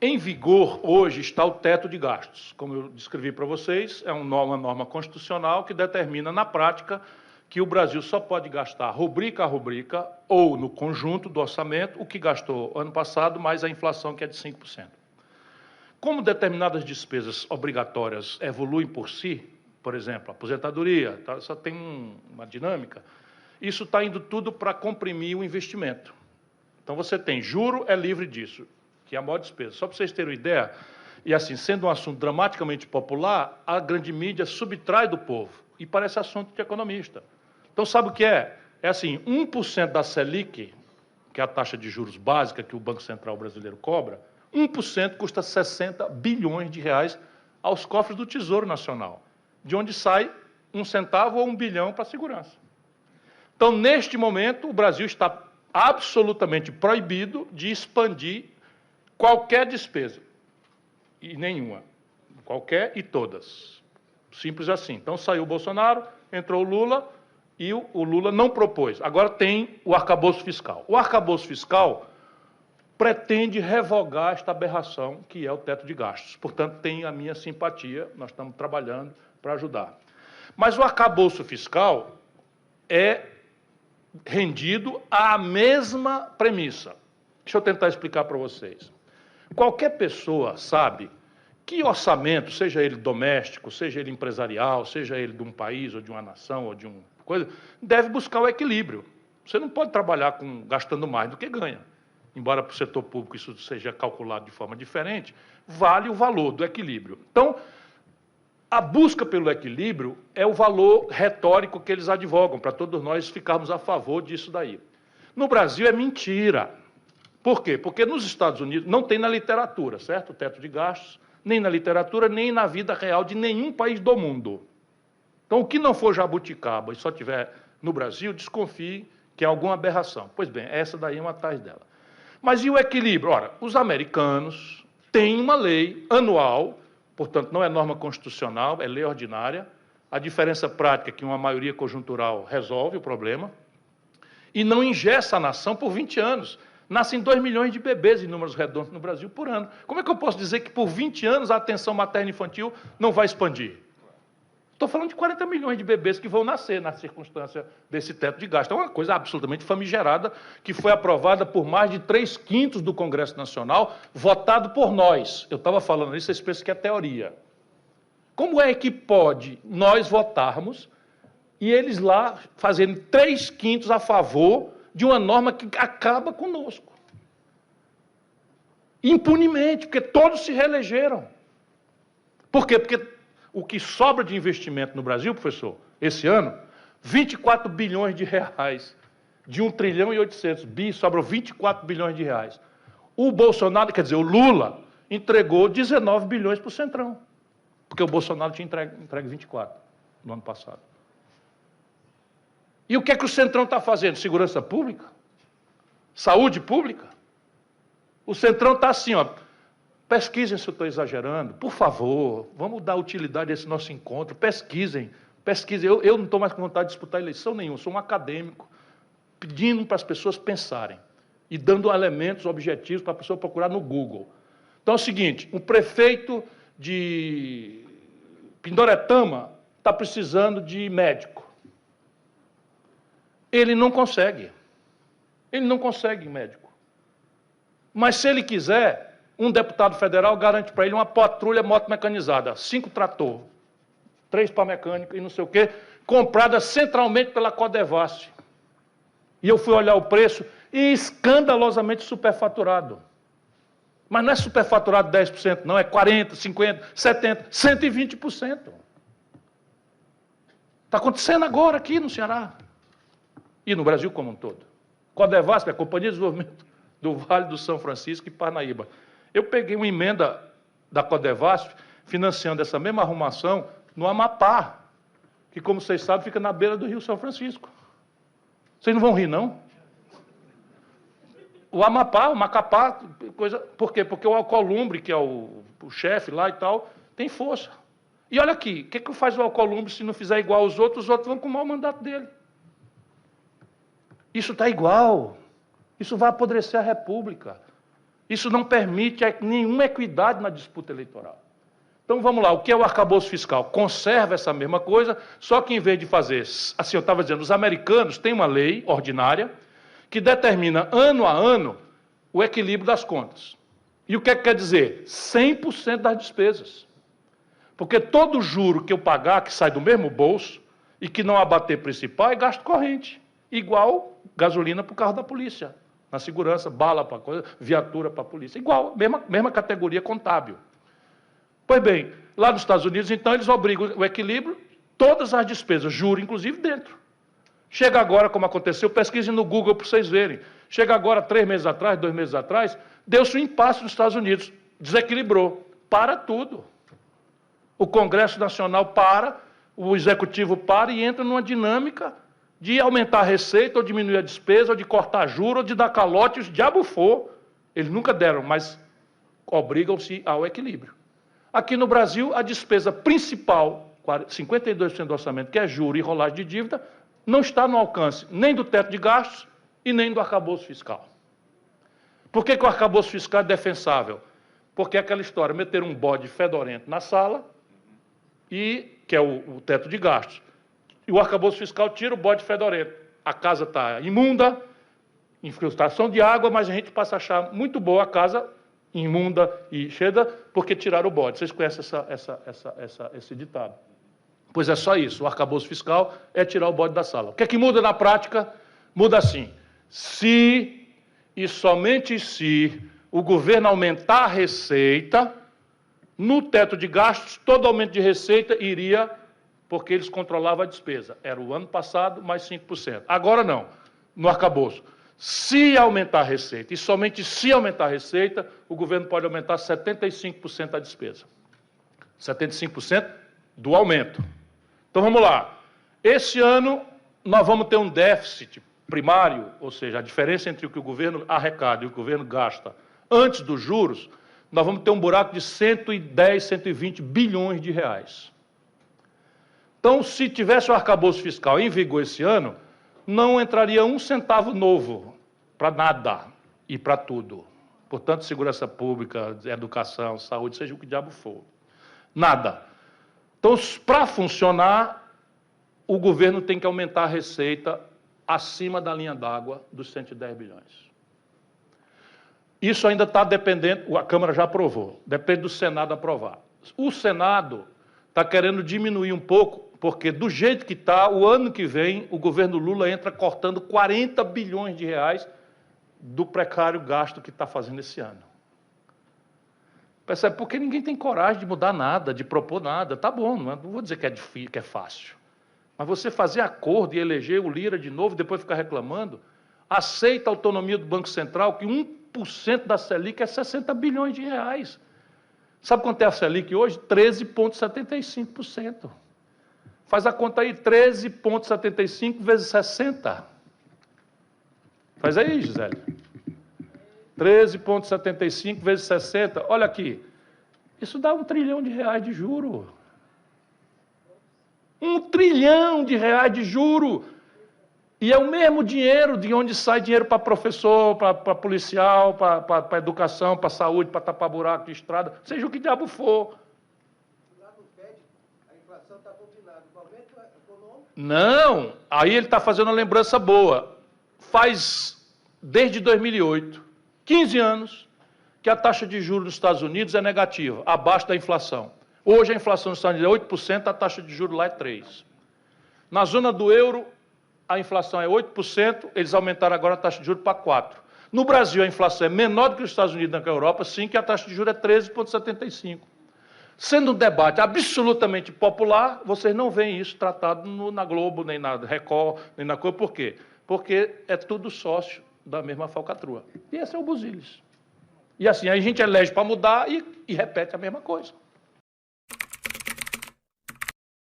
Em vigor, hoje, está o teto de gastos. Como eu descrevi para vocês, é uma norma constitucional que determina, na prática, que o Brasil só pode gastar rubrica a rubrica ou no conjunto do orçamento o que gastou ano passado, mais a inflação, que é de 5%. Como determinadas despesas obrigatórias evoluem por si, por exemplo, a aposentadoria, só tem uma dinâmica, isso está indo tudo para comprimir o investimento. Então, você tem juro, é livre disso, que é a maior despesa. Só para vocês terem uma ideia, e assim, sendo um assunto dramaticamente popular, a grande mídia subtrai do povo, e parece assunto de economista. Então, sabe o que é? É assim, 1% da Selic, que é a taxa de juros básica que o Banco Central brasileiro cobra, 1% custa 60 bilhões de reais aos cofres do Tesouro Nacional, de onde sai 1 centavo ou 1 bilhão para a segurança. Então, neste momento, o Brasil está absolutamente proibido de expandir qualquer despesa, e nenhuma, qualquer e todas, simples assim. Então, saiu o Bolsonaro, entrou o Lula, e o Lula não propôs. Agora tem o arcabouço fiscal. O arcabouço fiscal pretende revogar esta aberração que é o teto de gastos. Portanto, tem a minha simpatia, nós estamos trabalhando para ajudar. Mas o arcabouço fiscal é rendido à mesma premissa. Deixa eu tentar explicar para vocês. Qualquer pessoa sabe que orçamento, seja ele doméstico, seja ele empresarial, seja ele de um país ou de uma nação ou de uma coisa, deve buscar o equilíbrio. Você não pode trabalhar gastando mais do que ganha. Embora para o setor público isso seja calculado de forma diferente, vale o valor do equilíbrio. Então, a busca pelo equilíbrio é o valor retórico que eles advogam, para todos nós ficarmos a favor disso daí. No Brasil é mentira. Por quê? Porque nos Estados Unidos não tem na literatura, certo? O teto de gastos, nem na literatura, nem na vida real de nenhum país do mundo. Então, o que não for jabuticaba e só tiver no Brasil, desconfie que é alguma aberração. Pois bem, essa daí é uma atrás dela. Mas e o equilíbrio? Ora, os americanos têm uma lei anual, portanto, não é norma constitucional, é lei ordinária. A diferença prática é que uma maioria conjuntural resolve o problema e não engessa a nação por 20 anos. Nascem 2 milhões de bebês em números redondos no Brasil por ano. Como é que eu posso dizer que por 20 anos a atenção materna e infantil não vai expandir? Estou falando de 40 milhões de bebês que vão nascer na circunstância desse teto de gasto. É uma coisa absolutamente famigerada, que foi aprovada por mais de 3/5 do Congresso Nacional, votado por nós. Eu estava falando isso, vocês pensam que é teoria. Como é que pode nós votarmos e eles lá fazerem 3/5 a favor de uma norma que acaba conosco? Impunemente, porque todos se reelegeram. Por quê? Porque o que sobra de investimento no Brasil, professor, esse ano, 24 bilhões de reais. De 1 trilhão e 800 bi, sobrou 24 bilhões de reais. O Bolsonaro, quer dizer, o Lula, entregou 19 bilhões para o Centrão. Porque o Bolsonaro tinha entregue 24 no ano passado. E o que é que o Centrão está fazendo? Segurança pública? Saúde pública? O Centrão está assim, ó. Pesquisem se eu estou exagerando, por favor, vamos dar utilidade a esse nosso encontro, pesquisem. Eu não estou mais com vontade de disputar eleição nenhuma, sou um acadêmico, pedindo para as pessoas pensarem e dando elementos objetivos para a pessoa procurar no Google. Então é o seguinte, o prefeito de Pindoretama está precisando de médico. Ele não consegue médico. Mas se ele quiser, um deputado federal garante para ele uma patrulha moto-mecanizada, 5 trator, 3 para mecânica e não sei o quê, comprada centralmente pela Codevasf. E eu fui olhar o preço e escandalosamente superfaturado. Mas não é superfaturado 10%, não, é 40%, 50%, 70%, 120%. Está acontecendo agora aqui no Ceará. E no Brasil como um todo. Codevasf é a Companhia de Desenvolvimento do Vale do São Francisco e Parnaíba. Eu peguei uma emenda da Codevasf financiando essa mesma arrumação no Amapá, que, como vocês sabem, fica na beira do Rio São Francisco. Vocês não vão rir, não? O Amapá, o Macapá, coisa... Por quê? Porque o Alcolumbre, que é o chefe lá e tal, tem força. E olha aqui, o que faz o Alcolumbre se não fizer igual aos outros vão com o mau mandato dele. Isso está igual. Isso vai apodrecer a República. Isso não permite nenhuma equidade na disputa eleitoral. Então, vamos lá, o que é o arcabouço fiscal? Conserva essa mesma coisa, só que em vez de fazer, assim, eu estava dizendo, os americanos têm uma lei ordinária que determina, ano a ano, o equilíbrio das contas. E o que é que quer dizer? 100% das despesas. Porque todo juro que eu pagar, que sai do mesmo bolso, e que não abater principal, é gasto corrente. Igual gasolina para o carro da polícia, na segurança, bala para coisa, viatura para a polícia. Igual, mesma categoria contábil. Pois bem, lá nos Estados Unidos, então, eles obrigam o equilíbrio, todas as despesas, juro, inclusive, dentro. Chega agora, como aconteceu, pesquise no Google para vocês verem. Chega agora, 3 meses atrás, 2 meses atrás, deu-se um impasse nos Estados Unidos, desequilibrou. Para tudo. O Congresso Nacional para, o Executivo para e entra numa dinâmica de aumentar a receita, ou diminuir a despesa, ou de cortar juros, ou de dar calote, os diabo for. Eles nunca deram, mas obrigam-se ao equilíbrio. Aqui no Brasil, a despesa principal, 52% do orçamento, que é juro e rolagem de dívida, não está no alcance nem do teto de gastos e nem do arcabouço fiscal. Por que o arcabouço fiscal é defensável? Porque é aquela história, meter um bode fedorento na sala, que é o teto de gastos, e o arcabouço fiscal tira o bode fedorento. A casa está imunda, infiltração de água, mas a gente passa a achar muito boa a casa imunda e cheia, porque tiraram o bode. Vocês conhecem esse ditado. Pois é só isso, o arcabouço fiscal é tirar o bode da sala. O que é que muda na prática? Muda assim, se e somente se o governo aumentar a receita, no teto de gastos, todo aumento de receita iria, porque eles controlavam a despesa. Era o ano passado, mais 5%. Agora não, no arcabouço. Se aumentar a receita, e somente se aumentar a receita, o governo pode aumentar 75% a despesa. 75% do aumento. Então vamos lá. Esse ano nós vamos ter um déficit primário, ou seja, a diferença entre o que o governo arrecada e o que o governo gasta antes dos juros, nós vamos ter um buraco de 110, 120 bilhões de reais. Então, se tivesse o arcabouço fiscal em vigor esse ano, não entraria um centavo novo para nada e para tudo. Portanto, segurança pública, educação, saúde, seja o que diabo for. Nada. Então, para funcionar, o governo tem que aumentar a receita acima da linha d'água dos 110 bilhões. Isso ainda está dependendo, a Câmara já aprovou, depende do Senado aprovar. O Senado está querendo diminuir um pouco, porque do jeito que está, o ano que vem, o governo Lula entra cortando 40 bilhões de reais do precário gasto que está fazendo esse ano. Percebe? Porque ninguém tem coragem de mudar nada, de propor nada. Tá bom, não vou dizer que é difícil, que é fácil. Mas você fazer acordo e eleger o Lira de novo, depois ficar reclamando, aceita a autonomia do Banco Central, que 1% da Selic é 60 bilhões de reais. Sabe quanto é a Selic hoje? 13,75%. Faz a conta aí, 13,75 vezes 60. Faz aí, Gisele. 13,75 vezes 60. Olha aqui. Isso dá 1 trilhão de reais de juro. 1 trilhão de reais de juro. E é o mesmo dinheiro de onde sai dinheiro para professor, para policial, para educação, para saúde, para tapar buraco de estrada, seja o que diabo for. Lá no FED, a inflação está combinada. O aumento econômico... Não, aí ele está fazendo uma lembrança boa. Faz, desde 2008, 15 anos, que a taxa de juros nos Estados Unidos é negativa, abaixo da inflação. Hoje a inflação nos Estados Unidos é 8%, a taxa de juros lá é 3%. Na zona do euro, a inflação é 8%, eles aumentaram agora a taxa de juros para 4%. No Brasil, a inflação é menor do que nos Estados Unidos e na Europa, sim, que a taxa de juros é 13,75%. Sendo um debate absolutamente popular, vocês não veem isso tratado na Globo, nem na Record, nem na coisa. Por quê? Porque é tudo sócio da mesma falcatrua. E esse é o Buziles. E assim, a gente elege para mudar e repete a mesma coisa.